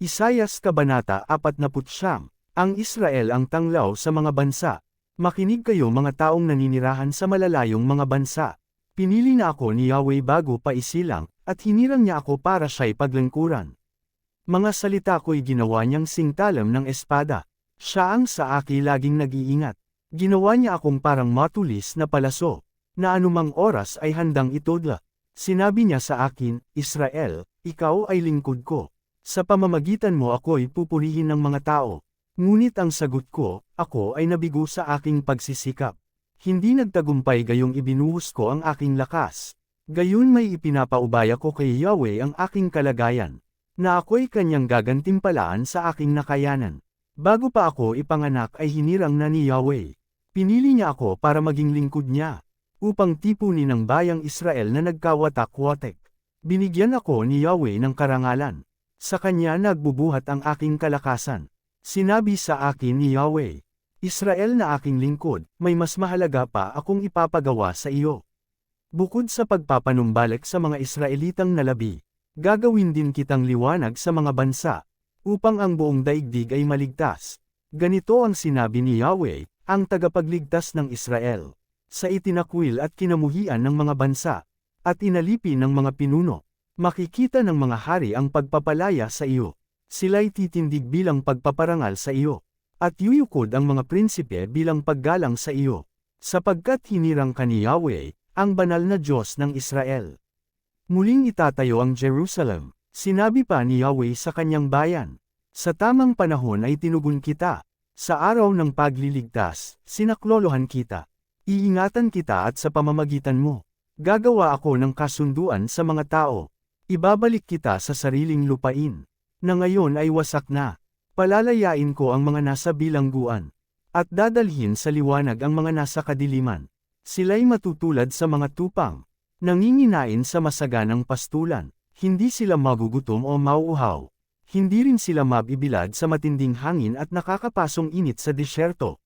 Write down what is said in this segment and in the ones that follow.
Isayas Kabanata 49, Ang Israel ang tanglaw sa mga bansa. Makinig kayo mga taong naninirahan sa malalayong mga bansa. Pinili na ako ni Yahweh bago pa isilang, at hinirang niya ako para siya'y paglingkuran. Mga salita ko'y ginawa niyang singtalam ng espada. Siya ang sa aki laging nag-iingat. Ginawa niya akong parang matulis na palaso, na anumang oras ay handang itudla. Sinabi niya sa akin, Israel, ikaw ay lingkod ko. Sa pamamagitan mo ako'y pupurihin ng mga tao. Ngunit ang sagot ko, ako ay nabigo sa aking pagsisikap. Hindi nagtagumpay gayong ibinuhos ko ang aking lakas. Gayon may ipinapaubaya ko kay Yahweh ang aking kalagayan, na ako'y kanyang gagantimpalaan sa aking nakayanan. Bago pa ako ipanganak ay hinirang na ni Yahweh. Pinili niya ako para maging lingkod niya, upang tipunin ng bayang Israel na nagkawatak-watek. Binigyan ako ni Yahweh ng karangalan. Sa kanya nagbubuhat ang aking kalakasan. Sinabi sa akin ni Yahweh, Israel na aking lingkod, may mas mahalaga pa akong ipapagawa sa iyo. Bukod sa pagpapanumbalik sa mga Israelitang nalabi, gagawin din kitang liwanag sa mga bansa, upang ang buong daigdig ay maligtas. Ganito ang sinabi ni Yahweh, ang tagapagligtas ng Israel, sa itinakwil at kinamuhian ng mga bansa, at inalipin ng mga pinuno. Makikita ng mga hari ang pagpapalaya sa iyo. Sila'y titindig bilang pagpaparangal sa iyo, at yuyukod ang mga prinsipe bilang paggalang sa iyo, sapagkat hinirang ka ni Yahweh, ang banal na Diyos ng Israel. Muling itatayo ang Jerusalem, sinabi pa ni Yahweh sa kanyang bayan. Sa tamang panahon ay tinugon kita, sa araw ng pagliligtas, sinaklolohan kita. Iingatan kita at sa pamamagitan mo, gagawa ako ng kasunduan sa mga tao. Ibabalik kita sa sariling lupain, na ngayon ay wasak na. Palalayain ko ang mga nasa bilangguan, at dadalhin sa liwanag ang mga nasa kadiliman. Sila'y matutulad sa mga tupang, nanginginain sa masaganang pastulan. Hindi sila magugutom o mauuhaw. Hindi rin sila mabibilad sa matinding hangin at nakakapasong init sa disyerto.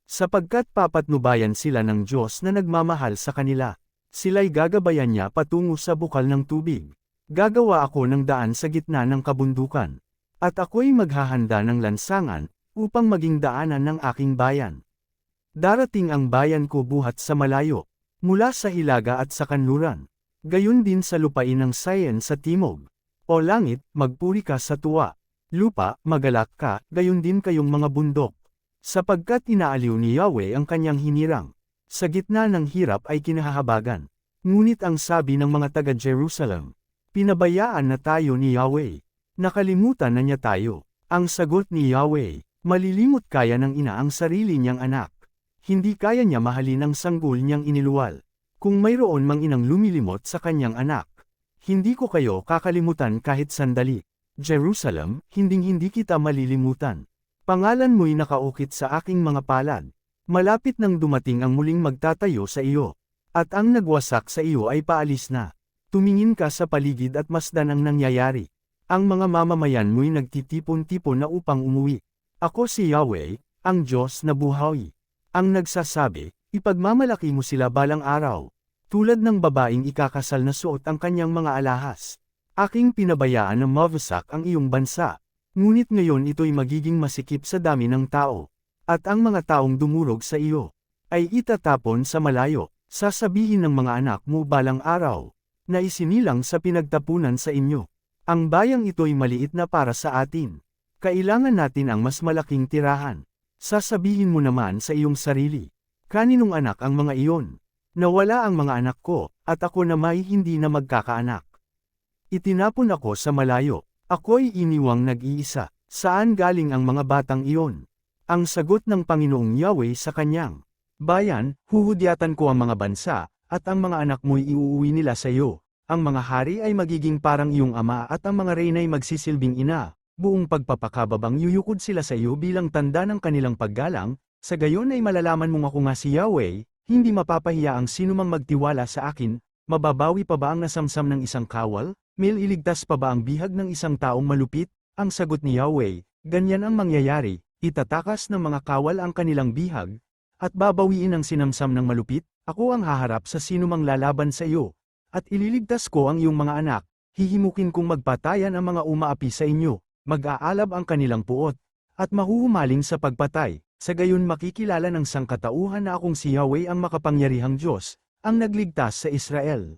Sapagkat papatnubayan sila ng Diyos na nagmamahal sa kanila. Sila'y gagabayan niya patungo sa bukal ng tubig. Gagawa ako ng daan sa gitna ng kabundukan. At ako'y maghahanda ng lansangan, upang maging daanan ng aking bayan. Darating ang bayan ko buhat sa malayo, mula sa hilaga at sa kanluran. Gayon din sa lupain ng Sion sa timog. O langit, magpuri ka sa tuwa. Lupa, magalak ka, gayon din kayong mga bundok. Sapagkat inaaliw ni Yahweh ang kanyang hinirang. Sa gitna ng hirap ay kinahahabagan. Ngunit ang sabi ng mga taga-Jerusalem, pinabayaan na tayo ni Yahweh. Nakalimutan na niya tayo. Ang sagot ni Yahweh, malilimot kaya ng ina ang sarili niyang anak. Hindi kaya niya mahalin ang sanggol niyang iniluwal. Kung mayroon mang inang lumilimot sa kanyang anak, hindi ko kayo kakalimutan kahit sandali. Jerusalem, hinding-hindi kita malilimutan. Pangalan mo'y nakaukit sa aking mga palad. Malapit nang dumating ang muling magtatayo sa iyo. At ang nagwasak sa iyo ay paalis na. Tumingin ka sa paligid at masdan ang nangyayari. Ang mga mamamayan mo'y nagtitipon-tipon na upang umuwi. Ako si Yahweh, ang Diyos na buhay. Ang nagsasabi, ipagmamalaki mo sila balang araw. Tulad ng babaeng ikakasal na suot ang kanyang mga alahas. Aking pinabayaan na mawasak ang iyong bansa. Ngunit ngayon ito'y magiging masikip sa dami ng tao. At ang mga taong dumurog sa iyo, ay itatapon sa malayo. Sasabihin ng mga anak mo balang araw, na isinilang sa pinagtapunan sa inyo. Ang bayang ito'y maliit na para sa atin. Kailangan natin ang mas malaking tirahan. Sasabihin mo naman sa iyong sarili, kaninong anak ang mga iyon? Nawala ang mga anak ko, at ako na may hindi na magkakaanak. Itinapon ako sa malayo, ako'y iniwang nag-iisa. Saan galing ang mga batang iyon? Ang sagot ng Panginoong Yahweh sa kanyang bayan, huhudyatan ko ang mga bansa, at ang mga anak mo'y iuuwi nila sa iyo. Ang mga hari ay magiging parang iyong ama at ang mga reyna'y magsisilbing ina. Buong pagpapakababang yuyukod sila sa iyo bilang tanda ng kanilang paggalang. Sa gayon ay malalaman mong ako nga si Yahweh, hindi mapapahiya ang sinumang magtiwala sa akin. Mababawi pa ba ang nasamsam ng isang kawal? Iligtas pa ba ang bihag ng isang taong malupit? Ang sagot ni Yahweh, ganyan ang mangyayari. Itatakas ng mga kawal ang kanilang bihag, at babawiin ang sinamsam ng malupit. Ako ang haharap sa sinumang lalaban sa iyo. At ililigtas ko ang iyong mga anak, hihimukin kong magpatayan ang mga umaapi sa inyo, Mag-aalab ang kanilang puot, at mahuhumaling sa pagpatay, sa gayon makikilala ng sangkatauhan na akong si Yahweh ang makapangyarihang Diyos, ang nagligtas sa Israel.